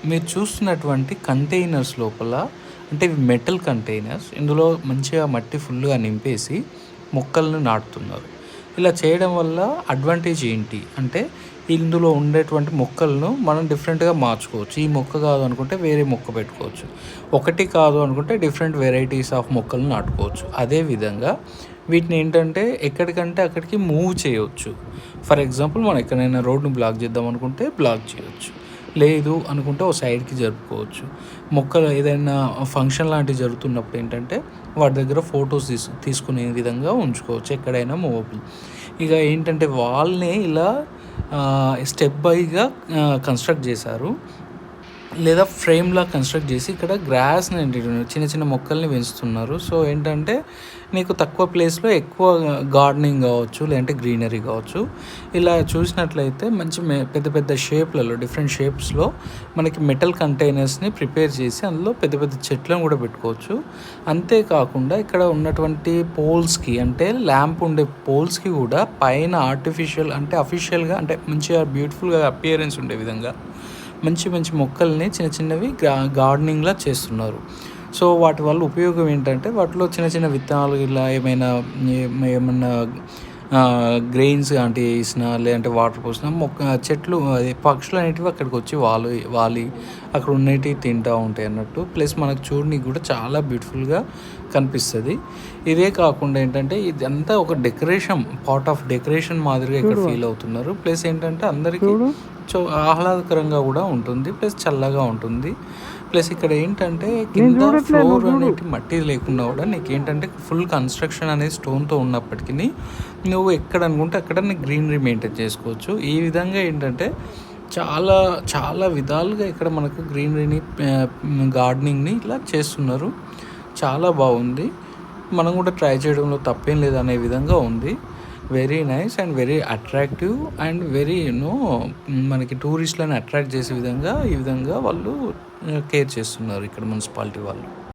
మీరు చూస్తున్నటువంటి కంటైనర్స్ లోపల అంటే ఇవి మెటల్ కంటైనర్స్. ఇందులో మంచిగా మట్టి ఫుల్‌గా నింపేసి మొక్కలను నాటుతున్నారు. ఇలా చేయడం వల్ల అడ్వాంటేజ్ ఏంటి? అంటే ఇందులో ఉండేటువంటి మొక్కలను మనం డిఫరెంట్‌గా మార్చుకోవచ్చు. ఈ మొక్క కాదు అనుకుంటే వేరే మొక్క పెట్టుకోవచ్చు. ఒకటి కాదు అనుకుంటే డిఫరెంట్ వెరైటీస్ ఆఫ్ మొక్కలను నాటుకోవచ్చు. అదేవిధంగా వీటిని ఏంటంటే ఎక్కడికంటే అక్కడికి మూవ్ చేయొచ్చు. ఫర్ ఎగ్జాంపుల్ మనం ఎక్కడైనా రోడ్‌ని బ్లాక్ చేద్దాం అనుకుంటే బ్లాక్ చేయొచ్చు. లేదు అనుకుంటే ఓ సైడ్‌కి జరుపుకోవచ్చు. మొక్కలు ఏదైనా ఫంక్షన్ లాంటివి జరుగుతున్నప్పుడు ఏంటంటే వాటి దగ్గర ఫొటోస్ తీసుకునే విధంగా ఉంచుకోవచ్చు. ఎక్కడైనా మూవబుల్. ఇక ఏంటంటే వాల్‌నే ఇలా స్టెప్ బైగా కన్‌స్ట్రక్ట్ చేశారు. లేదా ఫ్రేమ్‌లా కన్‌స్ట్రక్ట్ చేసి ఇక్కడ గ్రాస్‌ని చిన్న చిన్న మొక్కల్ని పెంచుతున్నారు. సో ఏంటంటే నీకు తక్కువ ప్లేస్‌లో ఎక్కువ గార్డెనింగ్ కావచ్చు, లేదంటే గ్రీనరీ కావచ్చు. ఇలా చూసినట్లయితే మంచి పెద్ద పెద్ద షేప్‌లలో డిఫరెంట్ షేప్స్‌లో మనకి మెటల్ కంటైనర్స్‌ని ప్రిపేర్ చేసి అందులో పెద్ద పెద్ద చెట్లను కూడా పెట్టుకోవచ్చు. అంతేకాకుండా ఇక్కడ ఉన్నటువంటి పోల్స్‌కి అంటే ల్యాంప్ ఉండే పోల్స్‌కి కూడా పైన ఆర్టిఫిషియల్ అంటే అఫీషియల్‌గా అంటే మంచిగా బ్యూటిఫుల్‌గా అపియరెన్స్ ఉండే విధంగా మంచి మంచి మొక్కల్ని చిన్న చిన్నవి గార్డెనింగ్‌లా చేస్తున్నారు. సో వాటి వల్ల ఉపయోగం ఏంటంటే వాటిలో చిన్న చిన్న విత్తనాలు ఇలా ఏమన్నా గ్రెయిన్స్ లాంటివి వేసినా లేదంటే వాటర్ పోసినా చెట్లు అది పక్షులు అనేటివి అక్కడికి వచ్చి వాలి అక్కడ ఉన్నటివి తింటూ ఉంటాయి అన్నట్టు. ప్లస్ మనకు చూడనీకి కూడా చాలా బ్యూటిఫుల్గా కనిపిస్తుంది. ఇదే కాకుండా ఏంటంటే ఇదంతా ఒక పార్ట్ ఆఫ్ డెకరేషన్ మాదిరిగా ఇక్కడ ఫీల్ అవుతున్నారు. ప్లస్ ఏంటంటే అందరికీ ఆహ్లాదకరంగా కూడా ఉంటుంది. ప్లస్ చల్లగా ఉంటుంది. ప్లస్ ఇక్కడ ఏంటంటే కింద ఫ్లోర్ అనేది మట్టి లేకుండా కూడా నీకేంటంటే ఫుల్ కన్స్ట్రక్షన్ అనేది స్టోన్తో ఉన్నప్పటికీ నువ్వు ఎక్కడ అనుకుంటే అక్కడ నీకు గ్రీనరీ మెయింటైన్ చేసుకోవచ్చు. ఈ విధంగా ఏంటంటే చాలా చాలా విధాలుగా ఇక్కడ మనకు గ్రీనరీని గార్డెనింగ్ని ఇలా చేస్తున్నారు. చాలా బాగుంది. మనం కూడా ట్రై చేయడంలో తప్పేం లేదనే విధంగా ఉంది. Very nice and very attractive and very మనకి టూరిస్టులను అట్రాక్ట్ చేసే విధంగా ఈ విధంగా వాళ్ళు కేర్ చేస్తున్నారు ఇక్కడ మున్సిపాలిటీ వాళ్ళు.